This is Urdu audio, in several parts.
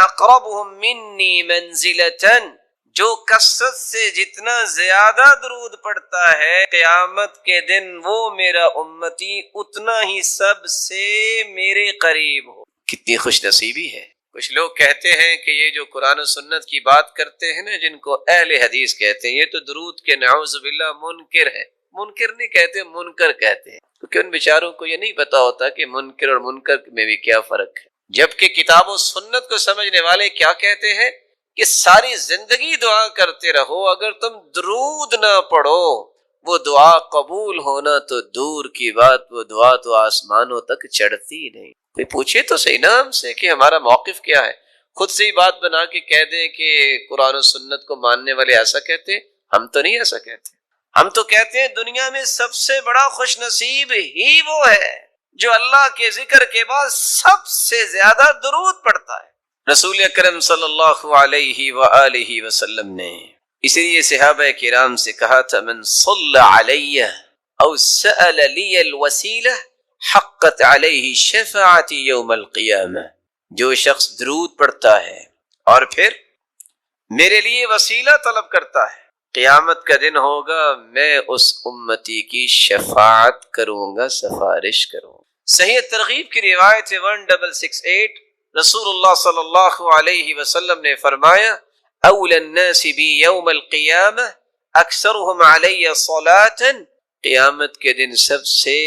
اقربهم منی منزلۃ، جو کثرت سے جتنا زیادہ درود پڑھتا ہے قیامت کے دن وہ میرا امتی اتنا ہی سب سے میرے قریب ہو۔ کتنی خوش نصیبی ہے۔ کچھ لوگ کہتے ہیں کہ یہ جو قرآن و سنت کی بات کرتے ہیں نا، جن کو اہل حدیث کہتے ہیں، یہ تو درود کے نعوذ باللہ منکر ہے۔ منکر نہیں کہتے، منکر کہتے ہیں، کیونکہ ان بیچاروں کو یہ نہیں پتا ہوتا کہ منکر اور منکر میں بھی کیا فرق ہے۔ جبکہ کتاب و سنت کو سمجھنے والے کیا کہتے ہیں کہ ساری زندگی دعا کرتے رہو، اگر تم درود نہ پڑھو وہ دعا قبول ہونا تو دور کی بات، وہ دعا تو آسمانوں تک چڑھتی نہیں۔ تو پوچھے تو صحیح نا ہم سے کہ ہمارا موقف کیا ہے۔ خود سے ہی بات بنا کے کہہ دیں کہ قرآن و سنت کو ماننے والے ایسا کہتے ہیں، ہم تو نہیں ایسا کہتے۔ ہم تو کہتے ہیں دنیا میں سب سے بڑا خوش نصیب ہی وہ ہے جو اللہ کے ذکر کے بعد سب سے زیادہ درود پڑھتا ہے۔ رسول اکرم صلی اللہ علیہ وآلہ وسلم نے اسی لیے صحابہ کرام سے کہا تھا، من صلی علی او سأل لی الوسیلہ حقت علیہ شفاعتی یوم القیامہ، جو شخص درود پڑھتا ہے اور پھر میرے لیے وسیلہ طلب کرتا ہے، قیامت کا دن ہوگا میں اس امتی کی شفاعت کروں گا، سفارش کروں گا۔ صحیح ترغیب کی روایت 1668 رسول اللہ صلی اللہ علیہ وسلم نے فرمایا، اولی الناس بی یوم القیامہ اکثرهم علی صلاۃ، قیامت کے دن سب سے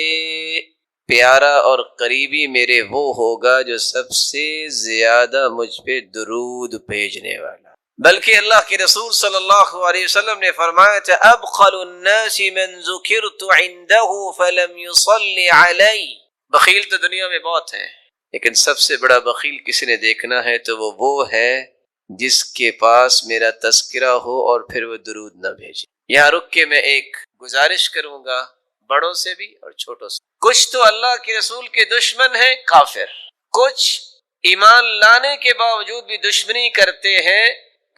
پیارا اور قریبی میرے وہ ہوگا جو سب سے زیادہ مجھ پہ درود بھیجنے والا۔ بلکہ اللہ کے رسول صلی اللہ علیہ وسلم نے فرمایا تھا، ابخل الناس من ذکرت عنده فلم يصلی علی۔ بخیل تو دنیا میں بہت ہیں، لیکن سب سے بڑا بخیل کسی نے دیکھنا ہے تو وہ ہے جس کے پاس میرا تذکرہ ہو اور پھر وہ درود نہ بھیجے۔ یہاں رک کے میں ایک گزارش کروں گا، بڑوں سے بھی اور چھوٹوں سے۔ کچھ تو اللہ کے رسول کے دشمن ہیں، کافر، کچھ ایمان لانے کے باوجود بھی دشمنی کرتے ہیں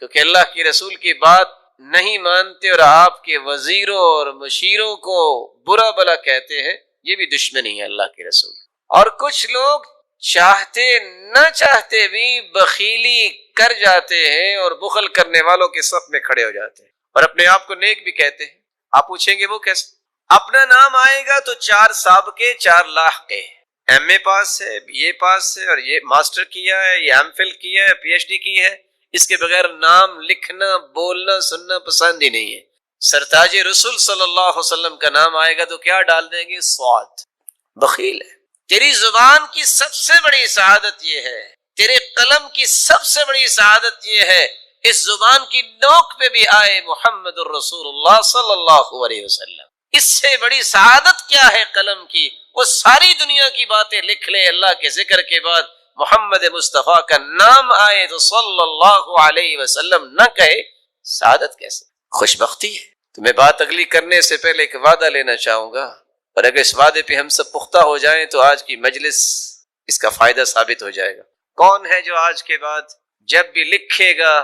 کیونکہ اللہ کے رسول کی بات نہیں مانتے اور آپ کے وزیروں اور مشیروں کو برا بلا کہتے ہیں، یہ بھی دشمنی ہے اللہ کے رسول۔ اور کچھ لوگ چاہتے نہ چاہتے بھی بخیلی کر جاتے ہیں اور بخل کرنے والوں کے صف میں کھڑے ہو جاتے ہیں اور اپنے آپ کو نیک بھی کہتے ہیں۔ آپ پوچھیں گے وہ کیسے؟ اپنا نام آئے گا تو 4 سابقے 4 لاحقے، ایم اے پاس ہے، بی اے پاس ہے، اور یہ ماسٹر کیا ہے، یہ ایم فل کیا ہے، پی ایچ ڈی کی ہے، اس کے بغیر نام لکھنا بولنا سننا پسند ہی نہیں ہے۔ سرتاج رسول صلی اللہ علیہ وسلم کا نام آئے گا تو کیا ڈال دیں گے؟ صاد۔ بخیل ہے۔ تیری زبان کی سب سے بڑی سعادت یہ ہے، تیرے قلم کی سب سے بڑی سعادت یہ ہے اس زبان کی نوک پہ بھی آئے محمد الرسول اللہ صلی اللہ علیہ وسلم۔ اس سے بڑی سعادت کیا ہے قلم کی؟ وہ ساری دنیا کی باتیں لکھ لے، اللہ کے ذکر کے بعد محمد مصطفیٰ کا نام آئے تو صلی اللہ علیہ وسلم نہ کہے، سعادت کیسے؟ خوش بختی ہے۔ تو میں بات اگلی کرنے سے پہلے ایک وعدہ لینا چاہوں گا، اور اگر اس وعدے پہ ہم سب پختہ ہو جائیں تو آج کی مجلس اس کا فائدہ ثابت ہو جائے گا۔ کون ہے جو آج کے بعد جب بھی لکھے گا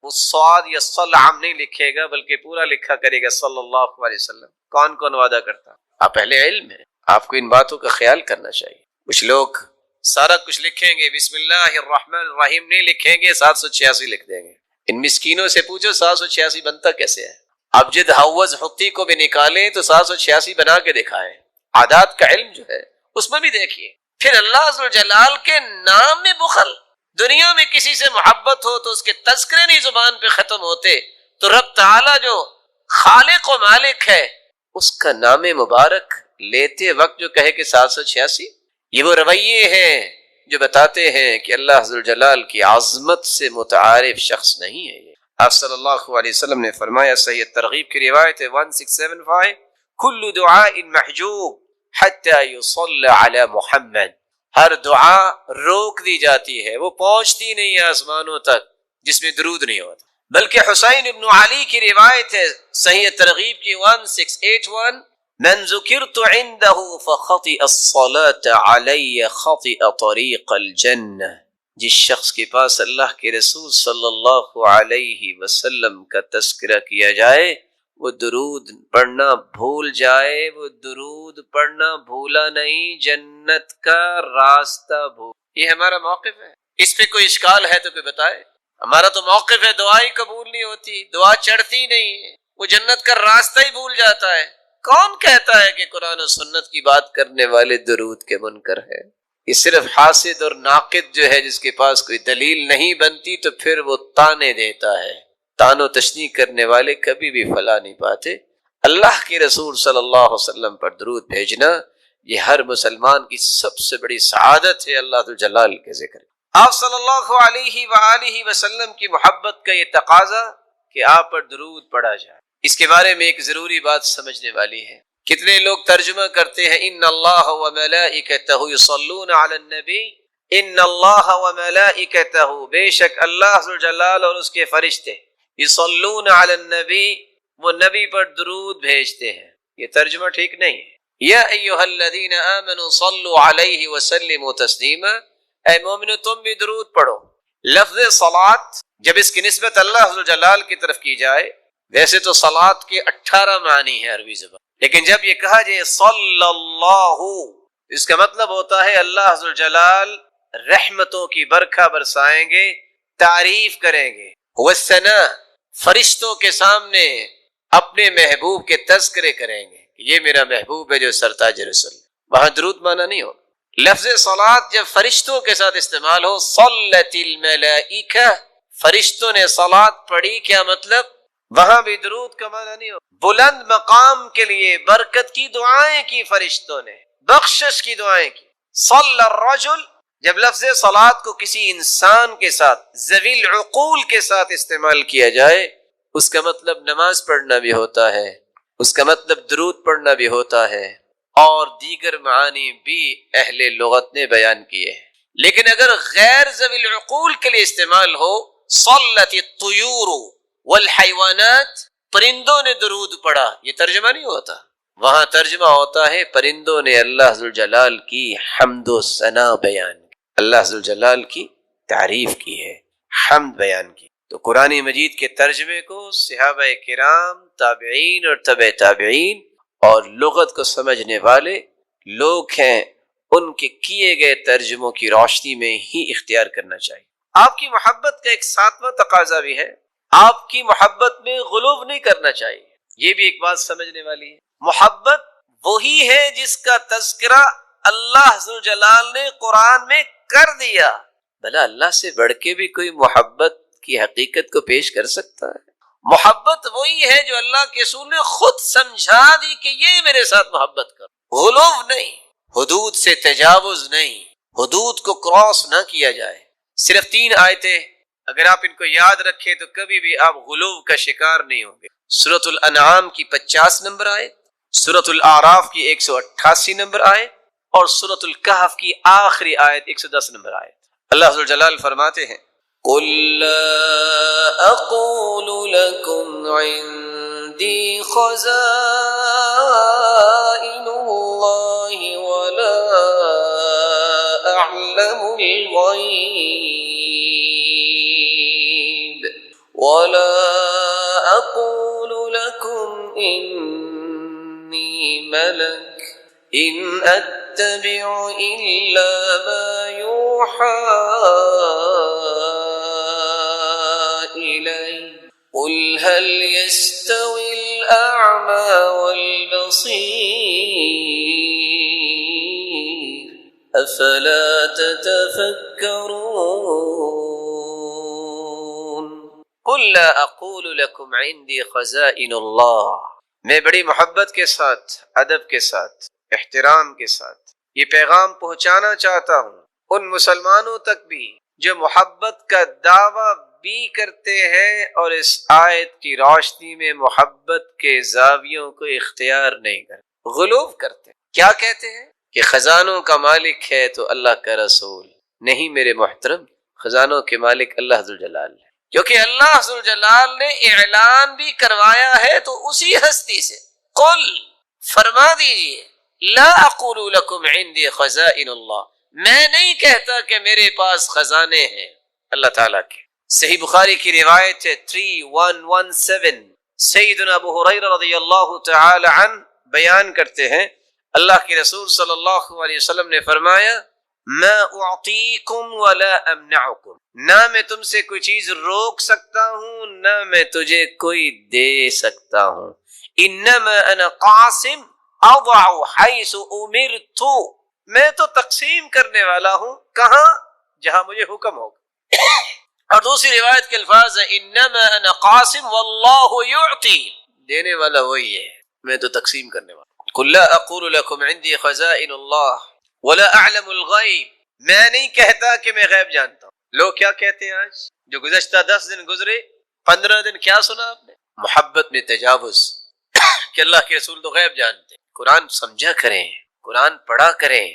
وہ صاد یا صل عام نہیں لکھے گا بلکہ پورا لکھا کرے گا صلی اللہ علیہ وسلم؟ کون کون وعدہ کرتا؟ آپ اہل علم ہیں، آپ کو ان باتوں کا خیال کرنا چاہیے۔ کچھ لوگ سارا کچھ لکھیں گے، بسم اللہ الرحمن الرحیم نہیں لکھیں گے، 786 لکھ دیں گے۔ ان مسکینوں سے پوچھو 786 بنتا کیسے ہے؟ ابجد حوض حقی کو بھی نکالیں تو 786 بنا کے دکھائیں۔ عادات کا علم جو ہے اس میں بھی دیکھیے۔ پھر اللہ عز و جلال کے نام میں بخل، دنیا میں کسی سے محبت ہو تو اس کے تذکرے نہیں زبان پہ ختم ہوتے، تو رب تعالی جو خالق و مالک ہے اس کا نام مبارک لیتے وقت جو کہے کہ 786، یہ وہ رویے ہیں جو بتاتے ہیں کہ اللہ عز و جلال کی عظمت سے متعارف شخص نہیں ہے۔ آپ صلی اللہ علیہ وسلم نے فرمایا، صحیح ترغیب کی روایت ہے 1675، کل دعاء محجوب حتی یصلی علی محمد، ہر دعا روک دی جاتی ہے، وہ پہنچتی نہیں آسمانوں تک جس میں درود نہیں ہوتا۔ بلکہ حسین ابن علی کی روایت ہے صحیح ترغیب کی 1681، من ذکرت عنده فخطئ الصلاة علی خطئ طریق الجنہ، جس شخص کے پاس اللہ کے رسول صلی اللہ علیہ وسلم کا تذکرہ کیا جائے وہ درود پڑھنا بھول جائے، وہ درود پڑھنا بھولا نہیں، جنت کا راستہ بھول۔ یہ ہمارا موقف ہے۔ اس پہ کوئی اشکال ہے تو کوئی بتائے. ہمارا تو موقف ہے دعا ہی قبول نہیں ہوتی، دعا چڑھتی نہیں ہے، وہ جنت کا راستہ ہی بھول جاتا ہے. کون کہتا ہے کہ قرآن و سنت کی بات کرنے والے درود کے منکر ہے؟ یہ صرف حاسد اور ناقد جو ہے جس کے پاس کوئی دلیل نہیں بنتی تو پھر وہ تانے دیتا ہے. تان و تشنیع کرنے والے کبھی بھی فلاح نہیں پاتے. اللہ کے رسول صلی اللہ علیہ وسلم پر درود بھیجنا یہ ہر مسلمان کی سب سے بڑی سعادت ہے. اللہ جلال کے ذکر آپ صلی اللہ علیہ وآلہ وسلم کی محبت کا یہ تقاضا کہ آپ پر درود پڑھا جائے. اس کے بارے میں ایک ضروری بات سمجھنے والی ہے. کتنے لوگ ترجمہ کرتے ہیں ان اللہ وملائکتہ یصلون علی النبی، ان اللہ وملائکتہ، بے شک اللہ ذوالجلال اور اس کے فرشتے، یصلون علی النبی، وہ نبی پر درود بھیجتے ہیں. یہ ترجمہ ٹھیک نہیں ہے. یا ایھا الذین آمنوا صلوا علیہ وسلموا تسلیما، اے مومنو تم بھی درود پڑھو. لفظ صلاۃ جب اس کی نسبت اللہ ذوالجلال کی طرف کی جائے، ویسے تو صلاۃ کے 18 معنی ہیں عربی زبان، لیکن جب یہ کہا جائے صلی اللہ، اس کا مطلب ہوتا ہے اللہ ذوالجلال رحمتوں کی برکھا برسائیں گے، تعریف کریں گے. والثناء، فرشتوں کے سامنے اپنے محبوب کے تذکرے کریں گے کہ یہ میرا محبوب ہے جو سرتاج رسول. وہاں درود معنی نہیں ہوگا. لفظ صلاۃ جب فرشتوں کے ساتھ استعمال ہو، صلت الملائکہ، فرشتوں نے صلاۃ پڑھی، کیا مطلب؟ وہاں بھی درود کا معنی نہیں ہو. بلند مقام کے لیے برکت کی دعائیں کی فرشتوں نے، بخشش کی دعائیں کی. صلی الرجل، جب لفظ صلاۃ کو کسی انسان کے ساتھ، ذوی العقول کے ساتھ استعمال کیا جائے، اس کا مطلب نماز پڑھنا بھی ہوتا ہے، اس کا مطلب درود پڑھنا بھی ہوتا ہے، اور دیگر معانی بھی اہل لغت نے بیان کیے ہیں. لیکن اگر غیر ذوی العقول کے لیے استعمال ہو، صلت الطیور والحیوانات، پرندوں نے درود پڑھا، یہ ترجمہ نہیں ہوتا. وہاں ترجمہ ہوتا ہے پرندوں نے اللہ ذوالجلال کی حمد و ثنا بیان کی، اللہ ذوالجلال کی تعریف کی ہے، حمد بیان کی. تو قرآن مجید کے ترجمے کو صحابہ کرام، تابعین اور تبع تابعین اور لغت کو سمجھنے والے لوگ ہیں، ان کے کیے گئے ترجموں کی روشنی میں ہی اختیار کرنا چاہیے. آپ کی محبت کا ایک ساتواں تقاضا بھی ہے، آپ کی محبت میں غلو نہیں کرنا چاہیے. یہ بھی ایک بات سمجھنے والی ہے. محبت وہی ہے جس کا تذکرہ اللہ ذوالجلال نے قرآن میں کر دیا. بھلا اللہ سے بڑھ کے بھی کوئی محبت کی حقیقت کو پیش کر سکتا ہے؟ محبت وہی ہے جو اللہ کے رسول نے خود سمجھا دی کہ یہ میرے ساتھ محبت کرو. غلو نہیں، حدود سے تجاوز نہیں، حدود کو کراس نہ کیا جائے. صرف 3 آیتیں اگر آپ ان کو یاد رکھیں تو کبھی بھی آپ غلو کا شکار نہیں ہوں گے. سورۃ الانعام کی 50 نمبر آیت، سورۃ الاعراف کی 188 نمبر آیت، اور سورۃ الکہف کی آخری آیت 110 نمبر آیت. اللہ ذوالجلال فرماتے ہیں قُل لَا أَقُولُ لَكُمْ عِنْدِي خَزَائِنُ اللَّهِ وَلَا أَعْلَمُ الْغَيْبَ وَلَا أَقُولُ لَكُمْ إِنِّي مَلَكٌ إِنْ أَتَّبِعُ إِلَّا مَا يُوحَىٰ قل هل يستوي الأعمى والبصير أفلا تتفكرون. قل لا أقول لكم عندي خزائن الله، میں بڑی محبت کے ساتھ، ادب کے ساتھ، احترام کے ساتھ یہ پیغام پہنچانا چاہتا ہوں ان مسلمانوں تک بھی جو محبت کا دعویٰ بھی کرتے ہیں اور اس آیت کی روشنی میں محبت کے زاویوں کو اختیار نہیں کرتے، غلو کرتے ہیں. کیا کہتے ہیں کہ خزانوں کا مالک ہے تو اللہ کا رسول نہیں. میرے محترم، خزانوں کے مالک اللہ ذوالجلال ہے، کیونکہ اللہ ذوالجلال نے اعلان بھی کروایا ہے تو اسی ہستی سے. قل، فرما دیجئے، لا اقول لکم عندی خزائن اللہ، میں نہیں کہتا کہ میرے پاس خزانے ہیں اللہ تعالیٰ کے. صحیح بخاری کی روایت ہے 3117، سیدنا ابو ہریرہ رضی اللہ تعالی عنہ بیان کرتے ہیں اللہ کے رسول صلی اللہ علیہ وسلم نے فرمایا ما اعطیکم ولا امنعکم، نہ میں تم سے کوئی چیز روک سکتا ہوں نہ میں تجھے کوئی دے سکتا ہوں، انما انا قاسم اضع حیث امرت، میں تو تقسیم کرنے والا ہوں، کہاں؟ جہاں مجھے حکم ہوگا۔ اور دوسری روایت کے الفاظ ہیں انما انا قاسم واللہ یعطی، دینے والا وہی ہے، میں تو تقسیم کرنے والا۔ قل لا اقول لكم عندي خزائن اللہ ولا اعلم الغیب، میں نہیں کہتا کہ میں غیب جانتا ہوں۔ لوگ کیا کہتے ہیں آج؟ جو گزشتہ 10 دن گزرے، 15 دن کیا سنا آپ نے؟ محبت میں تجاوز کہ اللہ کے رسول تو غیب جانتے۔ قرآن سمجھا کریں، قرآن پڑھا کریں،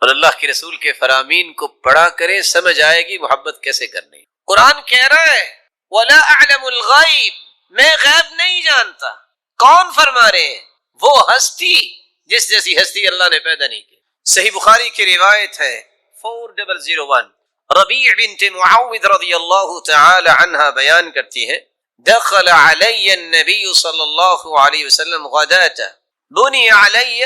اور اللہ کے رسول کے فرامین کو پڑھا کریں، سمجھ آئے گی محبت کیسے کرنی۔ قرآن کہہ رہا ہے وَلَا أَعْلَمُ الْغَيْبِ، میں غیب نہیں جانتا۔ کون فرما رہے ہیں؟ وہ ہستی جس جیسی ہستی اللہ نے پیدا نہیں کی۔ صحیح بخاری کی روایت ہے 4001، ربیع بنت معوذ رضی اللہ تعالی عنہا بیان کرتی ہیں دخل علی النبی صلی اللہ علیہ وسلم غداۃ بنی علی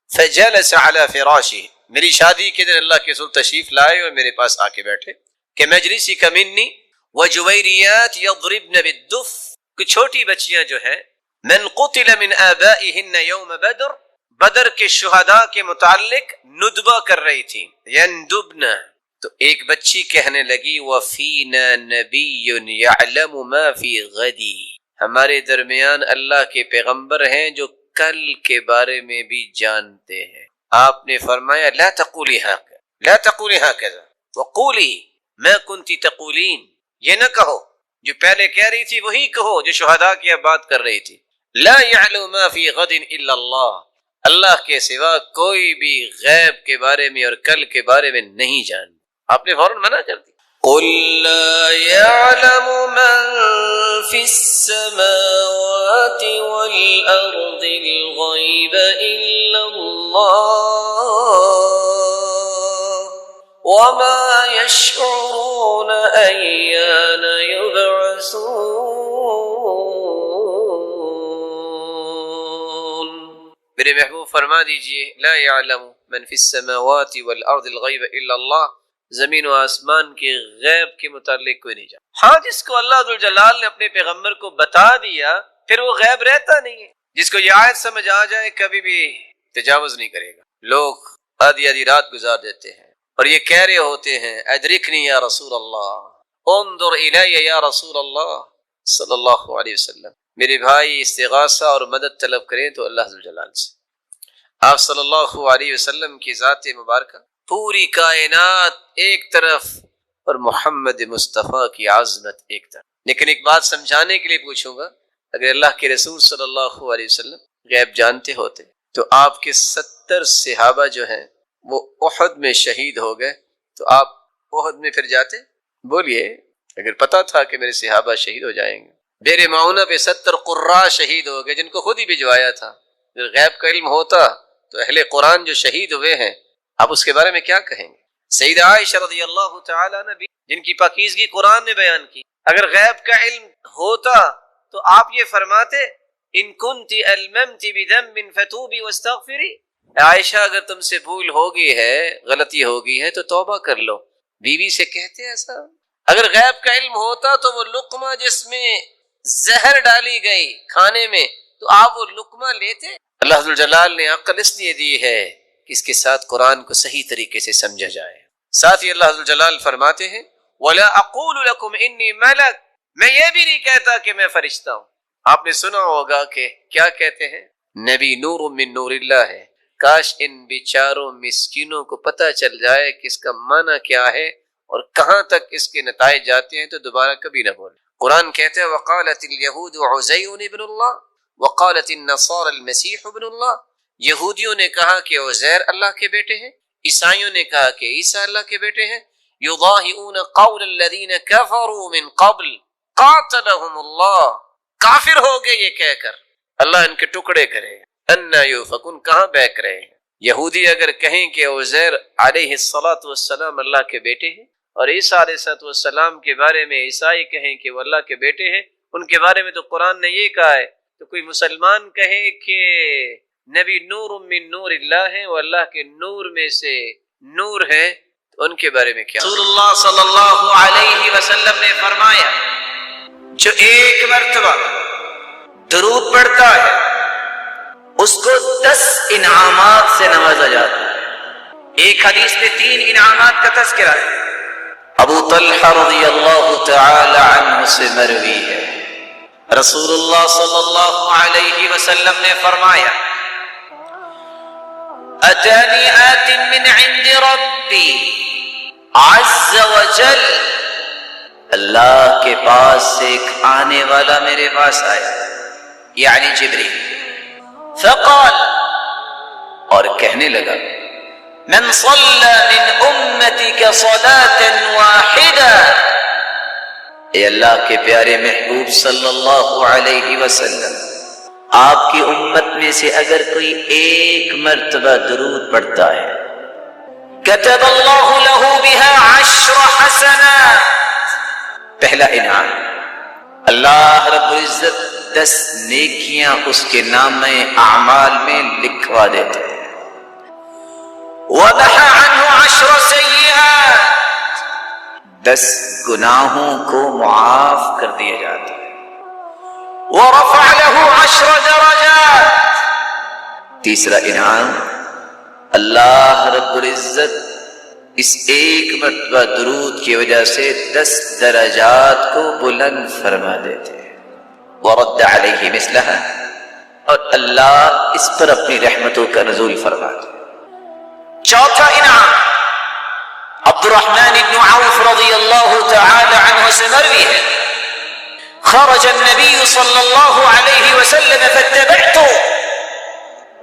فجلس على فراشہ، میری شادی کے دن اللہ کے رسول تشریف لائے اور میرے پاس آ کے بیٹھے کہ مجلسی کا منی وجویریات یضربن بالدف، کچھ چھوٹی بچیاں جو ہیں من قتل من آبائہن یوم بدر، بدر کے شہداء کے متعلق ندبہ کر رہی تھی، یندبن، تو ایک بچی کہنے لگی وفینا نبی یعلم ما فی غدی، ہمارے درمیان اللہ کے پیغمبر ہیں جو کل کے بارے میں بھی جانتے ہیں۔ آپ نے فرمایا لا تقولی هكذا، لا تقولی هكذا وقولی ما كنت تقولین، یہ نہ کہو جو پہلے کہہ رہی تھی وہی کہو جو شہداء کی اب بات کر رہی تھی۔ لا يعلم ما في غد الا اللہ، اللہ کے سوا کوئی بھی غیب کے بارے میں اور کل کے بارے میں نہیں جانتا۔ آپ نے فوراً منع کر دی۔ قل لا يعلم من في السماوات والأرض الغيب إلا الله وما يشعرون أيان يبعثون۔ میرے محبوب فرما دیجئے لا يعلم من في السماوات والأرض الغيب إلا الله، زمین و آسمان کے غیب کے متعلق کوئی نہیں جانتا۔ ہاں جس کو اللہ ذوالجلال نے اپنے پیغمبر کو بتا دیا پھر وہ غیب رہتا نہیں ہے۔ جس کو یہ آیت سمجھ آ جائے کبھی بھی تجاوز نہیں کرے گا۔ لوگ آدھی آدھی رات گزار دیتے ہیں اور یہ کہہ رہے ہوتے ہیں ادرکنی یا رسول اللہ، انظر الی یا رسول اللہ صلی اللہ علیہ وسلم۔ میرے بھائی استغاثہ اور مدد طلب کریں تو اللہ ذوالجلال سے۔ آپ صلی اللہ علیہ وسلم کی ذات مبارکہ پوری کائنات ایک طرف اور محمد مصطفیٰ کی عظمت ایک طرف۔ لیکن ایک بات سمجھانے کے لیے پوچھوں گا، اگر اللہ کے رسول صلی اللہ علیہ وسلم غیب جانتے ہوتے تو آپ کے 70 صحابہ جو ہیں وہ احد میں شہید ہو گئے تو آپ احد میں پھر جاتے؟ بولیے، اگر پتا تھا کہ میرے صحابہ شہید ہو جائیں گے۔ بیر معونہ پہ 70 قراء شہید ہو گئے جن کو خود ہی بھجوایا تھا۔ اگر غیب کا علم ہوتا تو اہل قرآن جو شہید ہوئے ہیں آپ اس کے بارے میں کیا کہیں گے؟ سیدہ عائشہ رضی اللہ تعالیٰ عنہ جن کی پاکیزگی قرآن نے بیان کی، اگر غیب کا علم ہوتا تو آپ یہ فرماتے ان کنت الممت بذنب فتوبی واستغفری، عائشہ اگر تم سے بھول ہوگی ہے، غلطی ہوگی ہے تو توبہ کر لو۔ بیوی سے کہتے ایسا؟ اگر غیب کا علم ہوتا تو وہ لقمہ جس میں زہر ڈالی گئی کھانے میں تو آپ وہ لقمہ لیتے؟ اللہ ذوالجلال نے عقل اس لیے دی ہے کہ اس کے ساتھ قرآن کو صحیح طریقے سے سمجھا جائے۔ ساتھ ہی اللہ ذوالجلال فرماتے ہیں وَلَا أَقُولُ لَكُمْ إِنِّي مَلَكٌ، میں یہ بھی نہیں کہتا کہ میں فرشتہ ہوں۔ آپ نے سنا ہوگا کہ کیا کہتے ہیں نبی نور من نور اللہ ہے۔ کاش ان بیچاروں مسکینوں کو پتہ چل جائے کہ اس کا معنی کیا ہے اور کہاں تک اس کے نتائج جاتے ہیں تو دوبارہ کبھی نہ بولے۔ قرآن کہتے ہیں وَقَالَتِ الْيَهُودُ عُزَيْرٌ ابن اللہ وَقَالَتِ النَّصَارَى الْمَسِيحُ ابن اللہ، یہودیوں نے کہا کہ عزیر اللہ کے بیٹے ہیں، عیسائیوں نے کہا کہ عیسیٰ اللہ کے بیٹے ہیں۔ یضاہئون قول الذین کفروا من قبل قاتلہم اللہ، کافر ہو گئے یہ کہہ کر اللہ ان کے ٹکڑے کرے۔ انا یؤفکون، کہاں بہک رہے ہیں؟ یہودی اگر کہیں کہ عزیر علیہ السلام اللہ کے بیٹے ہیں اور عیسیٰ علیہ السلام کے بارے میں عیسائی کہیں کہ وہ اللہ کے بیٹے ہیں، ان کے بارے میں تو قرآن نے یہ کہا ہے، تو کوئی مسلمان کہے کہ نبی نور من نور اللہ ہے، وہ اللہ کے نور میں سے نور ہے تو ان کے بارے میں کیا؟ رسول اللہ صلی اللہ علیہ وسلم نے فرمایا جو ایک مرتبہ درود پڑھتا ہے اس کو 10 انعامات سے نوازا جاتا ہے۔ ایک حدیث میں 3 انعامات کا تذکرہ ہے۔ ابو طلحہ رضی اللہ تعالی عنہ سے مروی ہے، رسول اللہ صلی اللہ علیہ وسلم نے فرمایا اتانی آت من عند ربی عز وجل، اللہ کے پاس سے ایک آنے والا میرے پاس آیا یعنی جبریل، فقال، اور کہنے لگا من صلى من امتك صلاة واحدة، اے اللہ کے پیارے محبوب صلی اللہ علیہ وسلم، آپ کی امت میں سے اگر کوئی ایک مرتبہ درود پڑھتا ہے كتب اللہ له بها 10 حسنات، پہلا انعام اللہ رب العزت 10 نیکیاں اس کے نامہ اعمال میں لکھوا دیتے ہیں۔ وَمَحَى عَنْهُ 10 سَيِّئَاتٍ، 10 گناہوں کو معاف کر دیا جاتا ہے۔ وَرَفَعَ لَهُ 10 درجات، تیسرا انعام اللہ رب العزت اس ایک مرتبہ درود کی وجہ سے 10 درجات کو بلند فرما دیتے ہیں۔ وَرَدَّ عَلَيْهِ مِثْلَهَا، اور اللہ اس پر اپنی رحمتوں کا نزول فرماتے ہیں۔ چوتھا انعام عبد الرحمن بن عوف رضی اللہ تعالی عنہ سے مروی ہے، خرج النبی صلی اللہ علیہ وسلم فاتبعته،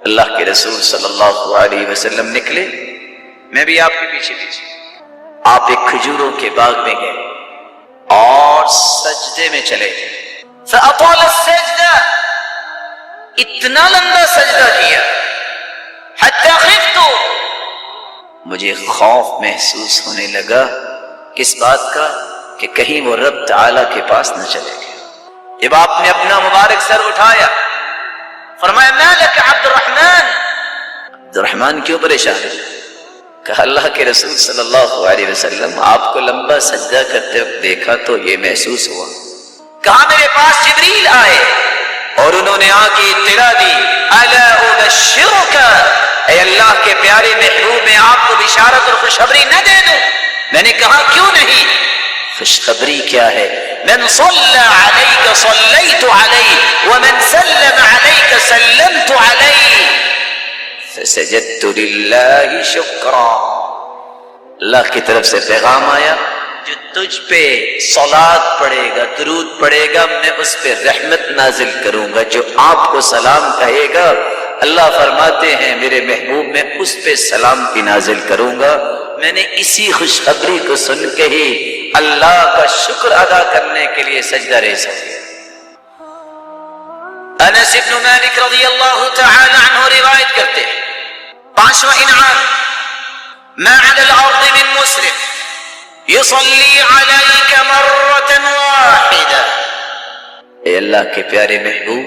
اللہ کے رسول صلی اللہ علیہ وسلم نکلے، میں بھی آپ کے پیچھے پیچھے۔ آپ ایک کھجوروں کے باغ میں گئے اور سجدے میں چلے گئے، فاطال السجدہ، اتنا لمبا سجدہ کیا، حتی خفت، مجھے خوف محسوس ہونے لگا کس بات کا کہ کہیں وہ رب تعالیٰ کے پاس نہ چلے گئے۔ جب آپ نے اپنا مبارک سر اٹھایا فرمایا ما لک عبد الرحمن کیوں پریشان ہے؟ کہا اللہ کے رسول صلی اللہ علیہ وسلم آپ کو لمبا سجدہ کرتے وقت دیکھا تو یہ محسوس ہوا۔ کہا میرے پاس جبریل آئے اور انہوں نے آ کے اطلاع دی الا ابشرک، اے اللہ کے پیارے محبوب میں آپ کو بشارت اور خوشخبری نہ دے دوں؟ میں نے کہا کیوں نہیں؟ خوشخبری کیا ہے؟ من صلی علیک صلیت علیہ ومن سلم علیک سلمت علیہ فسجدت للہ شکرا، اللہ کی طرف سے پیغام آیا جو تجھ پہ صلات پڑھے گا، درود پڑھے گا، میں اس پہ رحمت نازل کروں گا، جو آپ کو سلام کہے گا اللہ فرماتے ہیں میرے محبوب میں اس پہ سلام کی نازل کروں گا۔ میں نے اسی خوشخبری کو سن کے ہی اللہ کا شکر ادا کرنے کے لیے سجدہ ریز ہو گیا۔ انس بن مالک رضی اللہ تعالی عنہ روایت کرتے ہیں 5واں انعام ما علی الارض من مسلم یصلی علیک مرۃ واحدہ، اے اللہ کے پیارے محبوب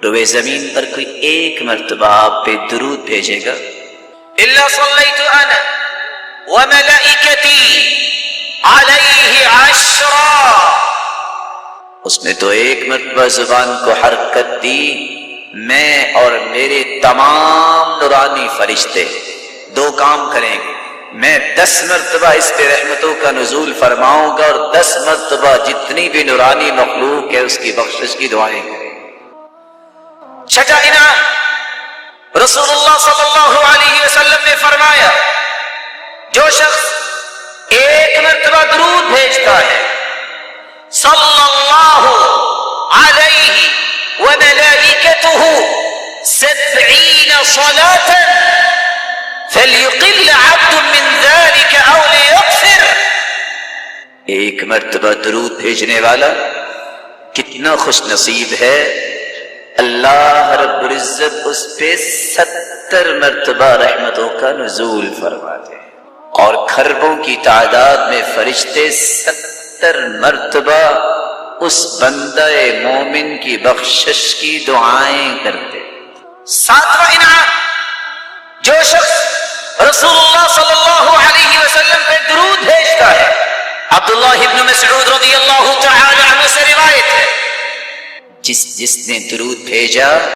روئے زمین پر کوئی ایک مرتبہ آپ پہ درود بھیجے گا الا صلیت انا وملائکتی علیہ 10، اس نے تو ایک مرتبہ زبان کو حرکت دی، میں اور میرے تمام نورانی فرشتے 2 کام کریں گے، میں 10 مرتبہ اس پہ رحمتوں کا نزول فرماؤں گا اور 10 مرتبہ جتنی بھی نورانی مخلوق ہے اس کی بخشش کی دعائیں کریں۔ چھٹا انعام رسول اللہ صلی اللہ علیہ وسلم نے فرمایا جو شخص ایک مرتبہ درود بھیجتا ہے صلی اللہ علیہ وملائکتہ 70 صلاة فلیقل عبد من ذلك او لیکثر، ایک مرتبہ درود بھیجنے والا کتنا خوش نصیب ہے، اللہ رب العزت اس پہ 70 مرتبہ رحمتوں کا نزول فرماتے ہیں، اور کھربوں کی تعداد میں فرشتے 70 مرتبہ اس بندہ مومن کی بخشش کی دعائیں کرتے۔ 7واں انعام جو شخص رسول اللہ صلی اللہ علیہ وسلم پہ درود بھیجتا ہے. عبداللہ ابن مسعود رضی اللہ تعالی عنہ سے روایت ہے، جس نے درود بھیجا